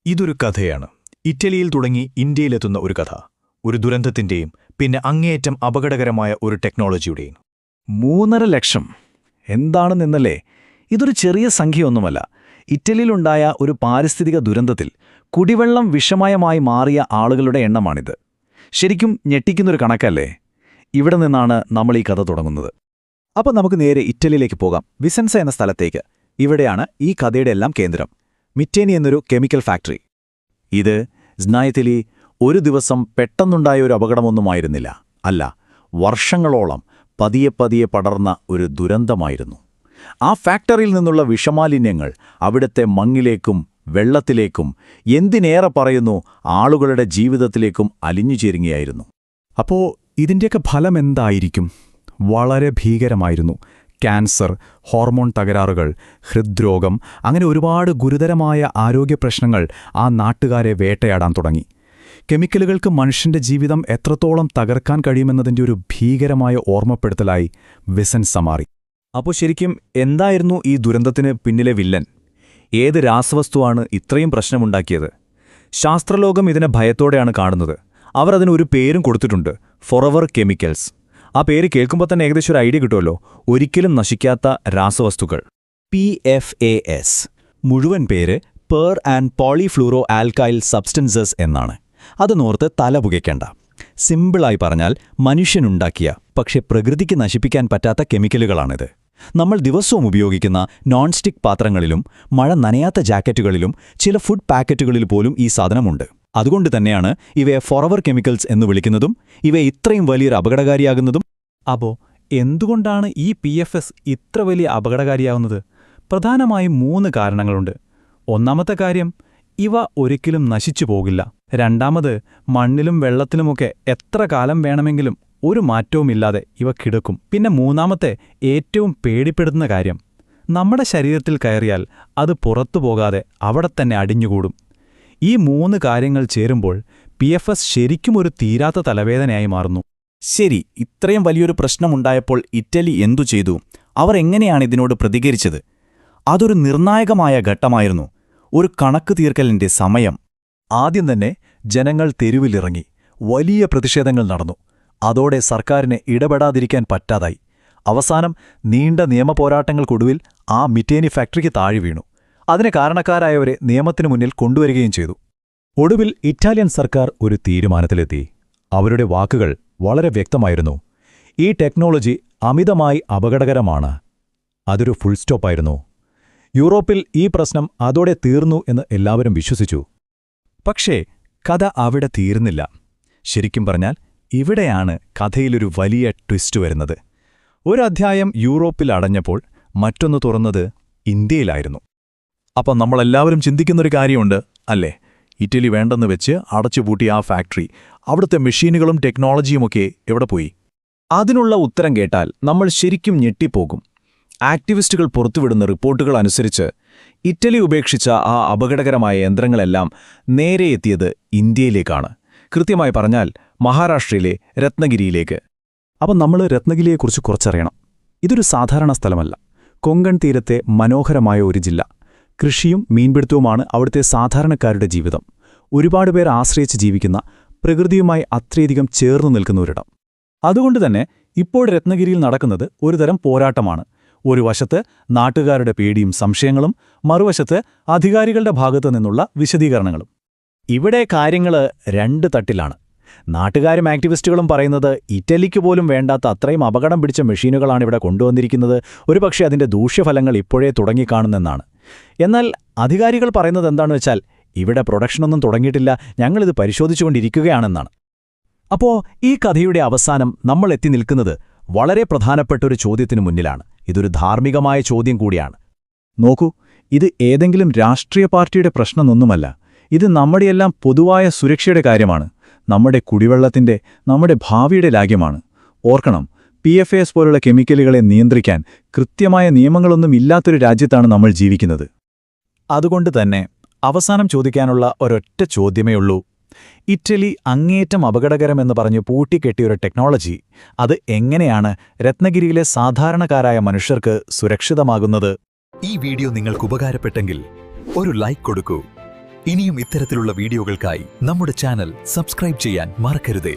ഇതൊരു കഥയാണ്. ഇറ്റലിയിൽ തുടങ്ങി ഇന്ത്യയിലെത്തുന്ന ഒരു കഥ. ഒരു ദുരന്തത്തിന്റെയും പിന്നെ അങ്ങേയറ്റം അപകടകരമായ ഒരു ടെക്നോളജിയുടെയും. 3.5 ലക്ഷം എന്താണെന്നല്ലേ? ഇതൊരു ചെറിയ സംഖ്യയൊന്നുമല്ല. ഇറ്റലിയിലുണ്ടായ ഒരു പാരിസ്ഥിതിക ദുരന്തത്തിൽ കുടിവെള്ളം വിഷമയമായി മാറിയ ആളുകളുടെ എണ്ണമാണിത്. ശരിക്കും ഞെട്ടിക്കുന്നൊരു കണക്കല്ലേ? ഇവിടെ നിന്നാണ് നമ്മൾ ഈ കഥ തുടങ്ങുന്നത്. അപ്പോൾ നമുക്ക് നേരെ ഇറ്റലിയിലേക്ക് പോകാം, വിസൻസ എന്ന സ്ഥലത്തേക്ക്. ഇവിടെയാണ് ഈ കഥയുടെ എല്ലാം കേന്ദ്രം. മിറ്റേനി എന്നൊരു കെമിക്കൽ ഫാക്ടറി. ഇത് സ്നായത്തിലി ഒരു ദിവസം പെട്ടെന്നുണ്ടായ ഒരു അപകടമൊന്നുമായിരുന്നില്ല. അല്ല, വർഷങ്ങളോളം പതിയെ പതിയെ പടർന്ന ഒരു ദുരന്തമായിരുന്നു. ആ ഫാക്ടറിയിൽ നിന്നുള്ള വിഷമാലിന്യങ്ങൾ അവിടുത്തെ മണ്ണിലേക്കും വെള്ളത്തിലേക്കും, എന്തിനേറെ പറയുന്നു, ആളുകളുടെ ജീവിതത്തിലേക്കും അലിഞ്ഞുചേരുകയായിരുന്നു. അപ്പോൾ ഇതിൻ്റെയൊക്കെ ഫലം എന്തായിരിക്കും? വളരെ ഭീകരമായിരുന്നു. ക്യാൻസർ, ഹോർമോൺ തകരാറുകൾ, ഹൃദ്രോഗം, അങ്ങനെ ഒരുപാട് ഗുരുതരമായ ആരോഗ്യപ്രശ്നങ്ങൾ ആ നാട്ടുകാരെ വേട്ടയാടാൻ തുടങ്ങി. കെമിക്കലുകൾക്ക് മനുഷ്യന്റെ ജീവിതം എത്രത്തോളം തകർക്കാൻ കഴിയുമെന്നതിൻ്റെ ഒരു ഭീകരമായ ഓർമ്മപ്പെടുത്തലായി വിസൻസ മാറി. അപ്പോൾ ശരിക്കും എന്തായിരുന്നു ഈ ദുരന്തത്തിന് പിന്നിലെ വില്ലൻ? ഏത് രാസവസ്തുവാണ് ഇത്രയും പ്രശ്നമുണ്ടാക്കിയത്? ശാസ്ത്രലോകം ഇതിനെ ഭയത്തോടെയാണ് കാണുന്നത്. അവർ അതിനൊരു പേരും കൊടുത്തിട്ടുണ്ട്: ഫോറവർ കെമിക്കൽസ്. ആ പേര് കേൾക്കുമ്പോൾ തന്നെ ഏകദേശം ഒരു ഐഡിയ കിട്ടുമല്ലോ. ഒരിക്കലും നശിക്കാത്ത രാസവസ്തുക്കൾ. PFAS. മുഴുവൻ പേര് പെർ ആൻഡ് പോളിഫ്ലൂറോ ആൽക്കൈൽ സബ്സ്റ്റൻസസ് എന്നാണ്. അതൊന്നോർത്ത് തല പുകയ്ക്കേണ്ട. സിമ്പിളായി പറഞ്ഞാൽ മനുഷ്യനുണ്ടാക്കിയ പക്ഷെ പ്രകൃതിക്ക് നശിപ്പിക്കാൻ പറ്റാത്ത കെമിക്കലുകളാണിത്. നമ്മൾ ദിവസവും ഉപയോഗിക്കുന്ന നോൺ സ്റ്റിക്ക് പാത്രങ്ങളിലും മഴ നനയാത്ത ജാക്കറ്റുകളിലും ചില ഫുഡ് പാക്കറ്റുകളിൽ പോലും ഈ സാധനമുണ്ട്. അതുകൊണ്ട് തന്നെയാണ് ഇവയെ ഫോറവർ കെമിക്കൽസ് എന്ന് വിളിക്കുന്നതും ഇവയെ ഇത്രയും വലിയൊരു അപകടകാരിയാകുന്നതും. അപ്പോൾ എന്തുകൊണ്ടാണ് ഈ PFS ഇത്ര വലിയ അപകടകാരിയാവുന്നത്? പ്രധാനമായും 3 കാരണങ്ങളുണ്ട്. ഒന്നാമത്തെ കാര്യം, ഇവ ഒരിക്കലും നശിച്ചു പോകില്ല. രണ്ടാമത്, മണ്ണിലും വെള്ളത്തിലുമൊക്കെ എത്ര കാലം വേണമെങ്കിലും ഒരു മാറ്റവുമില്ലാതെ ഇവ കിടക്കും. പിന്നെ മൂന്നാമത്തെ, ഏറ്റവും പേടിപ്പെടുത്തുന്ന കാര്യം, നമ്മുടെ ശരീരത്തിൽ കയറിയാൽ അത് പുറത്തു പോകാതെ അവിടെ തന്നെ അടിഞ്ഞുകൂടും. ഈ 3 കാര്യങ്ങൾ ചേരുമ്പോൾ PFS ശരിക്കും ഒരു തീരാത്ത തലവേദനയായി മാറുന്നു. ശരി, ഇത്രയും വലിയൊരു പ്രശ്നമുണ്ടായപ്പോൾ ഇറ്റലി എന്തു ചെയ്തു? അവർ എങ്ങനെയാണ് ഇതിനോട് പ്രതികരിച്ചത്? അതൊരു നിർണായകമായ ഘട്ടമായിരുന്നു. ഒരു കണക്ക് തീർക്കലിന്റെ സമയം. ആദ്യം തന്നെ ജനങ്ങൾ തെരുവിലിറങ്ങി. വലിയ പ്രതിഷേധങ്ങൾ നടന്നു. അതോടെ സർക്കാരിന് ഇടപെടാതിരിക്കാൻ പറ്റാതായി. അവസാനം നീണ്ട നിയമപോരാട്ടങ്ങൾക്കൊടുവിൽ ആ മിറ്റേനി ഫാക്ടറിക്ക് താഴെ വീണു. അതിന് കാരണക്കാരായവരെ നിയമത്തിനു മുന്നിൽ കൊണ്ടുവരികയും ചെയ്തു. ഒടുവിൽ ഇറ്റാലിയൻ സർക്കാർ ഒരു തീരുമാനത്തിലെത്തി. അവരുടെ വാക്കുകൾ വളരെ വ്യക്തമായിരുന്നു: ഈ ടെക്നോളജി അമിതമായി അപകടകരമാണ്. അതൊരു ഫുൾ സ്റ്റോപ്പായിരുന്നു. യൂറോപ്പിൽ ഈ പ്രശ്നം അതോടെ തീർന്നു എന്ന് എല്ലാവരും വിശ്വസിച്ചു. പക്ഷേ കഥ അവിടെ തീർന്നില്ല. ശരിക്കും പറഞ്ഞാൽ ഇവിടെയാണ് കഥയിലൊരു വലിയ ട്വിസ്റ്റ് വരുന്നത്. ഒരധ്യായം യൂറോപ്പിൽ അടഞ്ഞപ്പോൾ മറ്റൊന്ന് തുറന്നത് ഇന്ത്യയിലായിരുന്നു. അപ്പം നമ്മളെല്ലാവരും ചിന്തിക്കുന്നൊരു കാര്യമുണ്ട് അല്ലേ? ഇറ്റലി വേണ്ടെന്ന് വെച്ച് അടച്ചുപൂട്ടിയ ആ ഫാക്ടറി, അവിടുത്തെ മെഷീനുകളും ടെക്നോളജിയുമൊക്കെ എവിടെ പോയി? അതിനുള്ള ഉത്തരം കേട്ടാൽ നമ്മൾ ശരിക്കും ഞെട്ടിപ്പോകും. ആക്ടിവിസ്റ്റുകൾ പുറത്തുവിടുന്ന റിപ്പോർട്ടുകൾ അനുസരിച്ച് ഇറ്റലി ഉപേക്ഷിച്ച ആ അപകടകരമായ യന്ത്രങ്ങളെല്ലാം നേരെ എത്തിയത് ഇന്ത്യയിലേക്കാണ്. കൃത്യമായി പറഞ്ഞാൽ മഹാരാഷ്ട്രയിലെ രത്നഗിരിയിലേക്ക്. അപ്പം നമ്മൾ രത്നഗിരിയെക്കുറിച്ച് കുറച്ചറിയണം. ഇതൊരു സാധാരണ സ്ഥലമല്ല. കൊങ്കൺ തീരത്തെ മനോഹരമായ ഒരു ജില്ല. കൃഷിയും മീൻപിടുത്തവുമാണ് അവിടുത്തെ സാധാരണക്കാരുടെ ജീവിതം. ഒരുപാട് പേർ ആശ്രയിച്ച് ജീവിക്കുന്ന, പ്രകൃതിയുമായി അത്രയധികം ചേർന്നു നിൽക്കുന്ന ഒരിടം. അതുകൊണ്ടുതന്നെ ഇപ്പോൾ രത്നഗിരിയിൽ നടക്കുന്നത് ഒരുതരം പോരാട്ടമാണ്. ഒരു വശത്ത് നാട്ടുകാരുടെ പേടിയും സംശയങ്ങളും, മറുവശത്ത് അധികാരികളുടെ ഭാഗത്തു നിന്നുള്ള വിശദീകരണങ്ങളും. ഇവിടെ കാര്യങ്ങൾ 2 തട്ടിലാണ്. നാട്ടുകാരും ആക്ടിവിസ്റ്റുകളും പറയുന്നത് ഇറ്റലിക്ക് പോലും വേണ്ടാത്ത അത്രയും അപകടം പിടിച്ച മെഷീനുകളാണ് ഇവിടെ കൊണ്ടുവന്നിരിക്കുന്നത്, ഒരുപക്ഷെ അതിന്റെ ദൂഷ്യഫലങ്ങൾ ഇപ്പോഴേ തുടങ്ങിക്കാണുന്നെന്നാണ്. എന്നാൽ അധികാരികൾ പറയുന്നത് എന്താണെന്ന് വെച്ചാൽ, ഇവിടെ പ്രൊഡക്ഷനൊന്നും തുടങ്ങിയിട്ടില്ല, ഞങ്ങളിത് പരിശോധിച്ചുകൊണ്ടിരിക്കുകയാണെന്നാണ്. അപ്പോൾ ഈ കഥയുടെ അവസാനം നമ്മൾ എത്തി നിൽക്കുന്നത് വളരെ പ്രധാനപ്പെട്ടൊരു ചോദ്യത്തിനു മുന്നിലാണ്. ഇതൊരു ധാർമ്മികമായ ചോദ്യം കൂടിയാണ്. നോക്കൂ, ഇത് ഏതെങ്കിലും രാഷ്ട്രീയ പാർട്ടിയുടെ പ്രശ്നമൊന്നുമല്ല. ഇത് നമ്മുടെയെല്ലാം പൊതുവായ സുരക്ഷയുടെ കാര്യമാണ്. നമ്മുടെ കുടിവെള്ളത്തിന്റെ, നമ്മുടെ ഭാവിയുടെ ലാഗ്യമാണ്. ഓർക്കണം, PFAS പോലുള്ള കെമിക്കലുകളെ നിയന്ത്രിക്കാൻ കൃത്യമായ നിയമങ്ങളൊന്നും ഇല്ലാത്തൊരു രാജ്യത്താണ് നമ്മൾ ജീവിക്കുന്നത്. അതുകൊണ്ട് തന്നെ അവസാനം ചോദിക്കാനുള്ള ഒരൊറ്റ ചോദ്യമേ ഉള്ളൂ: ഇറ്റലി അങ്ങേയറ്റം അപകടകരമെന്ന് പറഞ്ഞ് പൂട്ടിക്കെട്ടിയൊരു ടെക്നോളജി, അത് എങ്ങനെയാണ് രത്നഗിരിയിലെ സാധാരണക്കാരായ മനുഷ്യർക്ക് സുരക്ഷിതമാകുന്നത്? ഈ വീഡിയോ നിങ്ങൾക്ക് ഉപകാരപ്പെട്ടെങ്കിൽ ഒരു ലൈക്ക് കൊടുക്കൂ. ഇനിയും ഇത്തരത്തിലുള്ള വീഡിയോകൾക്കായി നമ്മുടെ ചാനൽ സബ്സ്ക്രൈബ് ചെയ്യാൻ മറക്കരുതേ.